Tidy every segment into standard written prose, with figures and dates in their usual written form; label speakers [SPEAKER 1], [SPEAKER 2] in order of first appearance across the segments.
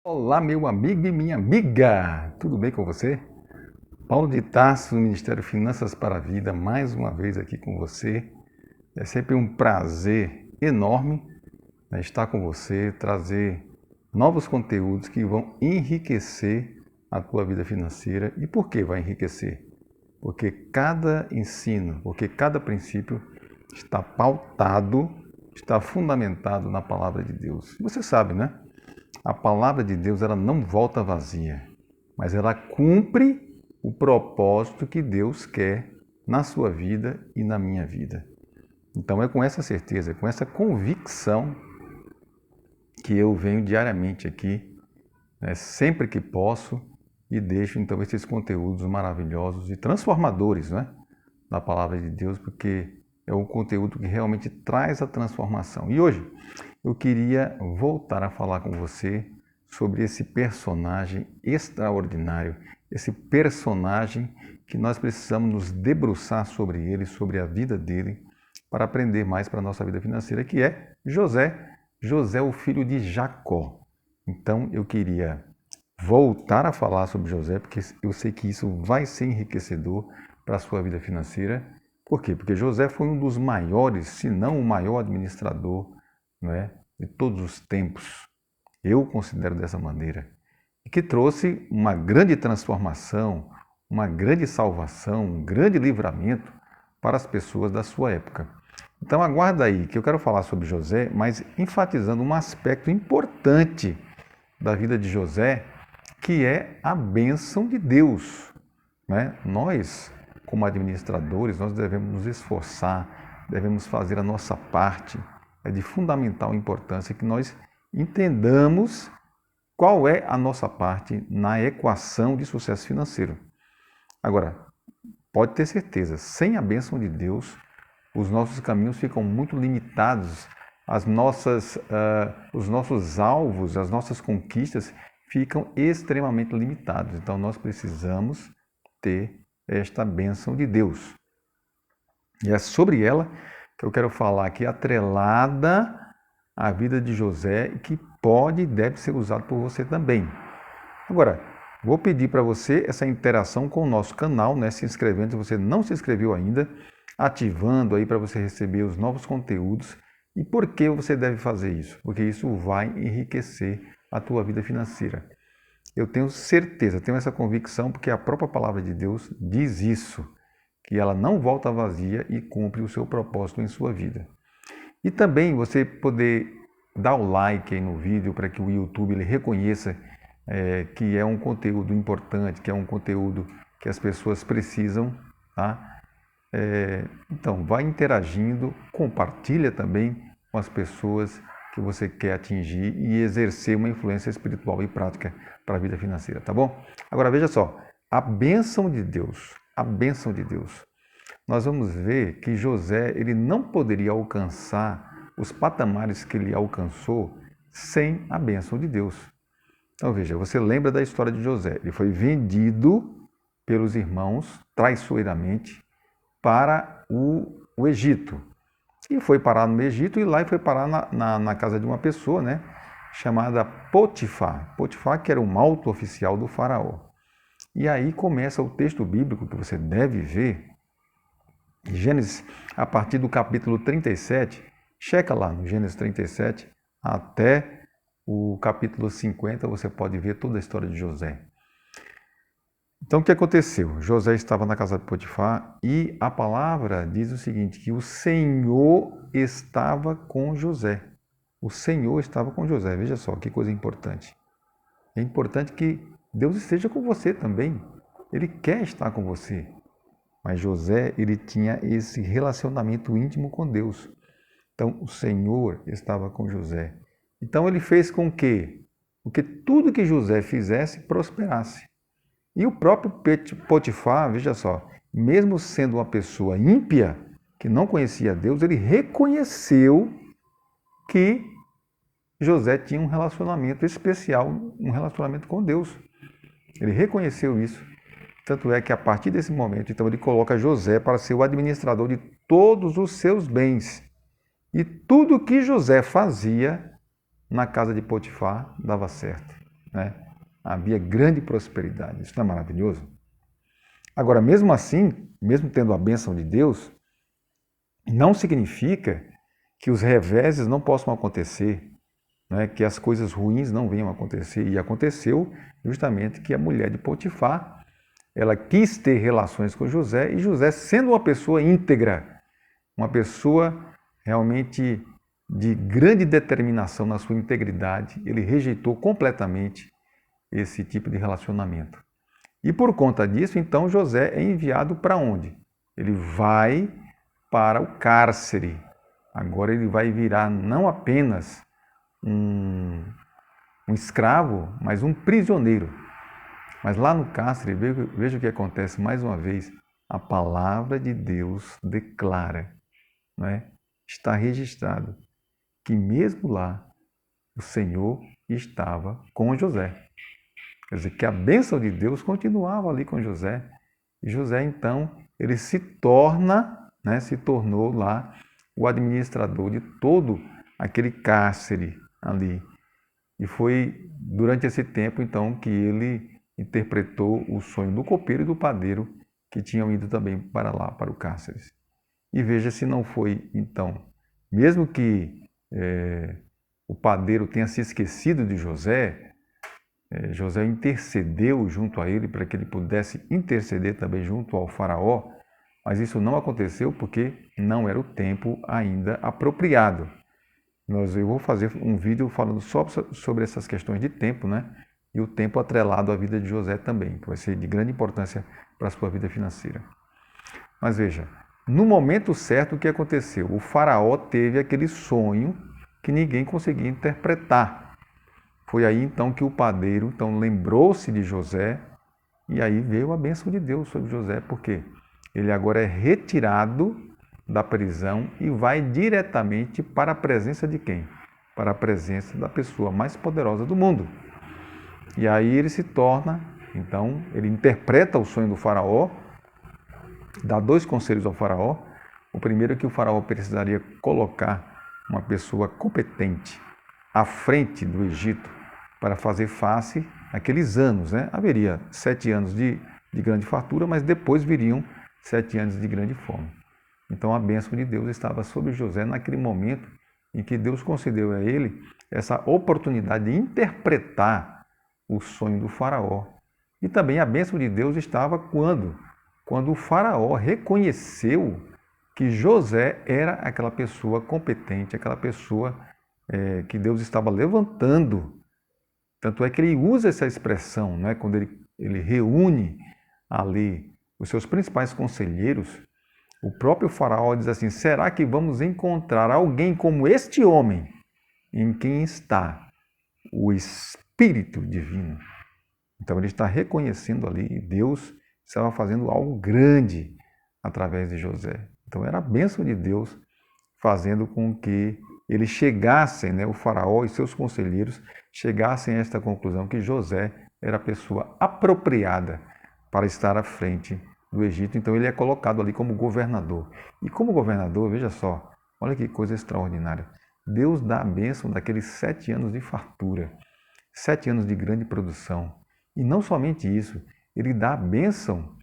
[SPEAKER 1] Olá, meu amigo e minha amiga! Tudo bem com você? Paulo de Tarso, do Ministério Finanças para a Vida, mais uma vez aqui com você. É sempre um prazer enorme, estar com você, trazer novos conteúdos que vão enriquecer a tua vida financeira. E por que vai enriquecer? Porque cada ensino, porque cada princípio está pautado, está fundamentado na palavra de Deus. Você sabe, né? A palavra de Deus ela não volta vazia, mas ela cumpre o propósito que Deus quer na sua vida e na minha vida. Então é com essa certeza, com essa convicção que eu venho diariamente aqui, sempre que posso, e deixo então esses conteúdos maravilhosos e transformadores, da palavra de Deus, porque é o conteúdo que realmente traz a transformação. E hoje eu queria voltar a falar com você sobre esse personagem extraordinário, esse personagem que nós precisamos nos debruçar sobre ele, sobre a vida dele, para aprender mais para a nossa vida financeira, que é José. José, o filho de Jacó. Então eu queria voltar a falar sobre José, porque eu sei que isso vai ser enriquecedor para a sua vida financeira. Por quê? Porque José foi um dos maiores, se não o maior administrador, de todos os tempos. Eu considero dessa maneira. E que trouxe uma grande transformação, uma grande salvação, um grande livramento para as pessoas da sua época. Então aguarda aí, que eu quero falar sobre José, mas enfatizando um aspecto importante da vida de José, que é a bênção de Deus. Nós, como administradores, nós devemos nos esforçar, devemos fazer a nossa parte. É de fundamental importância que nós entendamos qual é a nossa parte na equação de sucesso financeiro. Agora, pode ter certeza, sem a bênção de Deus, os nossos caminhos ficam muito limitados, os nossos alvos, as nossas conquistas ficam extremamente limitados. Então, nós precisamos ter esta bênção de Deus. E é sobre ela que eu quero falar aqui, atrelada à vida de José, que pode e deve ser usado por você também. Agora, vou pedir para você essa interação com o nosso canal, se inscrevendo se você não se inscreveu ainda, ativando aí para você receber os novos conteúdos. E por que você deve fazer isso? Porque isso vai enriquecer a tua vida financeira. Eu tenho certeza, tenho essa convicção, porque a própria palavra de Deus diz isso, que ela não volta vazia e cumpre o seu propósito em sua vida. E também você poder dar o like aí no vídeo para que o YouTube ele reconheça que é um conteúdo importante, que é um conteúdo que as pessoas precisam, tá? Então, vai interagindo, compartilha também com as pessoas que você quer atingir e exercer uma influência espiritual e prática para a vida financeira, tá bom? Agora veja só, a bênção de Deus, a bênção de Deus. Nós vamos ver que José ele não poderia alcançar os patamares que ele alcançou sem a bênção de Deus. Então veja, você lembra da história de José. Ele foi vendido pelos irmãos traiçoeiramente para o Egito. E foi parar no Egito e lá ele foi parar na casa de uma pessoa, chamada Potifar. Potifar, que era um alto oficial do faraó. E aí começa o texto bíblico que você deve ver, Gênesis, a partir do capítulo 37, checa lá no Gênesis 37, até o capítulo 50, você pode ver toda a história de José. Então, o que aconteceu? José estava na casa de Potifar e a palavra diz o seguinte, que o Senhor estava com José. O Senhor estava com José. Veja só, que coisa importante. É importante que Deus esteja com você também. Ele quer estar com você. Mas José, ele tinha esse relacionamento íntimo com Deus. Então, o Senhor estava com José. Então, ele fez com que tudo que José fizesse prosperasse. E o próprio Potifar, veja só, mesmo sendo uma pessoa ímpia, que não conhecia Deus, ele reconheceu que José tinha um relacionamento especial, um relacionamento com Deus. Ele reconheceu isso. Tanto é que a partir desse momento, então ele coloca José para ser o administrador de todos os seus bens. E tudo que José fazia na casa de Potifar dava certo. né? Havia grande prosperidade. Isso não é maravilhoso? Agora, mesmo assim, mesmo tendo a bênção de Deus, não significa que os reveses não possam acontecer, né? Que as coisas ruins não venham a acontecer. E aconteceu justamente que a mulher de Potifar, ela quis ter relações com José, e José, sendo uma pessoa íntegra, uma pessoa realmente de grande determinação na sua integridade, ele rejeitou completamente esse tipo de relacionamento. E por conta disso, então, José é enviado para onde? Ele vai para o cárcere. Agora ele vai virar não apenas um escravo, mas um prisioneiro. Mas lá no cárcere, veja o que acontece mais uma vez. A palavra de Deus declara, não é? Está registrado que mesmo lá o Senhor estava com José. Quer dizer, que a bênção de Deus continuava ali com José. E José, então, ele se tornou lá o administrador de todo aquele cárcere ali. E foi durante esse tempo, então, que ele interpretou o sonho do copeiro e do padeiro, que tinham ido também para lá, para o cárcere. E veja se não foi, então, mesmo que o padeiro tenha se esquecido de José, José intercedeu junto a ele para que ele pudesse interceder também junto ao faraó, mas isso não aconteceu porque não era o tempo ainda apropriado. Eu vou fazer um vídeo falando só sobre essas questões de tempo, né? E o tempo atrelado à vida de José também, que vai ser de grande importância para a sua vida financeira. Mas veja, no momento certo o que aconteceu? O faraó teve aquele sonho que ninguém conseguia interpretar. Foi aí então que o padeiro então lembrou-se de José e aí veio a bênção de Deus sobre José, porque ele agora é retirado da prisão e vai diretamente para a presença de quem? Para a presença da pessoa mais poderosa do mundo. E aí ele se torna, então, ele interpreta o sonho do faraó, dá 2 conselhos ao faraó. O primeiro é que o faraó precisaria colocar uma pessoa competente à frente do Egito para fazer face àqueles anos, né? Haveria 7 anos de grande fartura, mas depois viriam 7 anos de grande fome. Então a bênção de Deus estava sobre José naquele momento em que Deus concedeu a ele essa oportunidade de interpretar o sonho do faraó. E também a bênção de Deus estava quando o faraó reconheceu que José era aquela pessoa competente, aquela pessoa que Deus estava levantando. Tanto é que ele usa essa expressão, né? Quando ele reúne ali os seus principais conselheiros, o próprio faraó diz assim: será que vamos encontrar alguém como este homem em quem está o Espírito Divino? Então ele está reconhecendo ali e Deus estava fazendo algo grande através de José. Então era a bênção de Deus fazendo com que eles chegassem, né, o faraó e seus conselheiros chegassem a esta conclusão que José era a pessoa apropriada para estar à frente do Egito. Então ele é colocado ali como governador. E como governador, veja só, olha que coisa extraordinária. Deus dá a bênção daqueles 7 anos de fartura, 7 anos de grande produção. E não somente isso, ele dá a bênção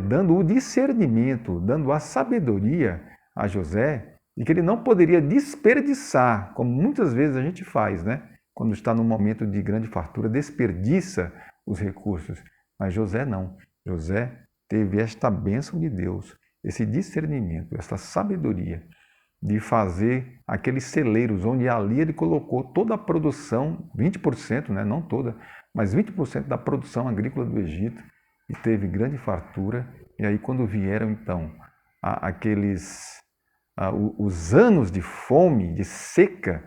[SPEAKER 1] dando o discernimento, dando a sabedoria a José, e que ele não poderia desperdiçar, como muitas vezes a gente faz, né? Quando está num momento de grande fartura, desperdiça os recursos. Mas José não. José teve esta bênção de Deus, esse discernimento, essa sabedoria de fazer aqueles celeiros, onde ali ele colocou toda a produção, 20%, né? Não toda, mas 20% da produção agrícola do Egito, e teve grande fartura. E aí quando vieram então os anos de fome, de seca,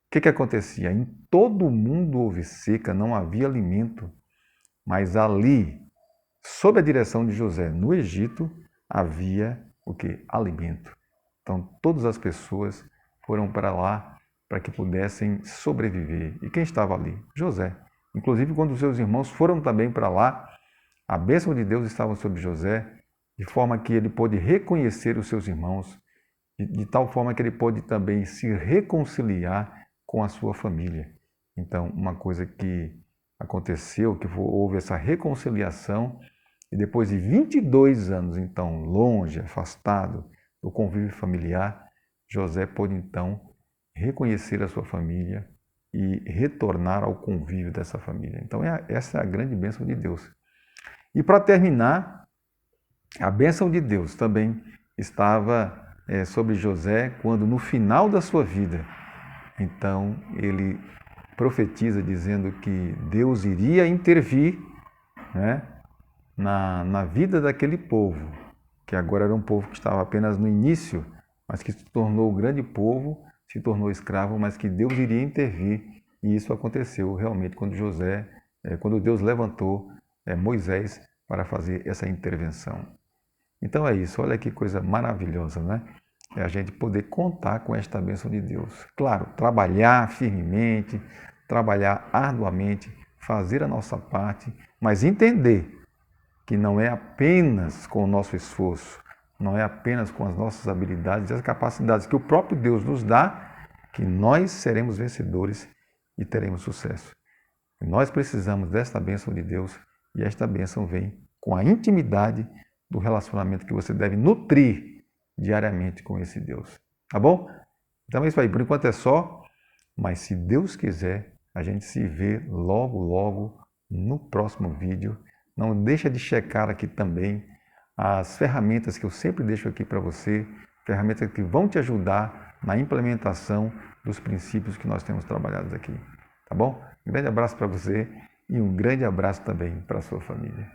[SPEAKER 1] o que acontecia? Em todo o mundo houve seca, não havia alimento, mas ali, sob a direção de José, no Egito, havia o que? Alimento. Então todas as pessoas foram para lá para que pudessem sobreviver. E quem estava ali? José. Inclusive quando os seus irmãos foram também para lá, a bênção de Deus estava sobre José, de forma que ele pôde reconhecer os seus irmãos, de tal forma que ele pôde também se reconciliar com a sua família. Então, uma coisa que aconteceu, que houve essa reconciliação, e depois de 22 anos, então, longe, afastado do convívio familiar, José pôde, então, reconhecer a sua família e retornar ao convívio dessa família. Então, essa é a grande bênção de Deus. E para terminar, a bênção de Deus também estava sobre José quando, no final da sua vida, então, ele profetiza dizendo que Deus iria intervir, né, na vida daquele povo, que agora era um povo que estava apenas no início, mas que se tornou um grande povo, se tornou escravo, mas que Deus iria intervir. E isso aconteceu realmente quando Deus levantou Moisés para fazer essa intervenção. Então é isso, olha que coisa maravilhosa, né? É a gente poder contar com esta bênção de Deus. Claro, trabalhar firmemente, trabalhar arduamente, fazer a nossa parte, mas entender que não é apenas com o nosso esforço, não é apenas com as nossas habilidades e as capacidades que o próprio Deus nos dá, que nós seremos vencedores e teremos sucesso. E nós precisamos desta bênção de Deus, e esta bênção vem com a intimidade do relacionamento que você deve nutrir diariamente com esse Deus. Tá bom? Então é isso aí. Por enquanto é só, mas se Deus quiser, a gente se vê logo, logo no próximo vídeo. Não deixa de checar aqui também as ferramentas que eu sempre deixo aqui para você, ferramentas que vão te ajudar na implementação dos princípios que nós temos trabalhados aqui. Tá bom? Um grande abraço para você e um grande abraço também para a sua família.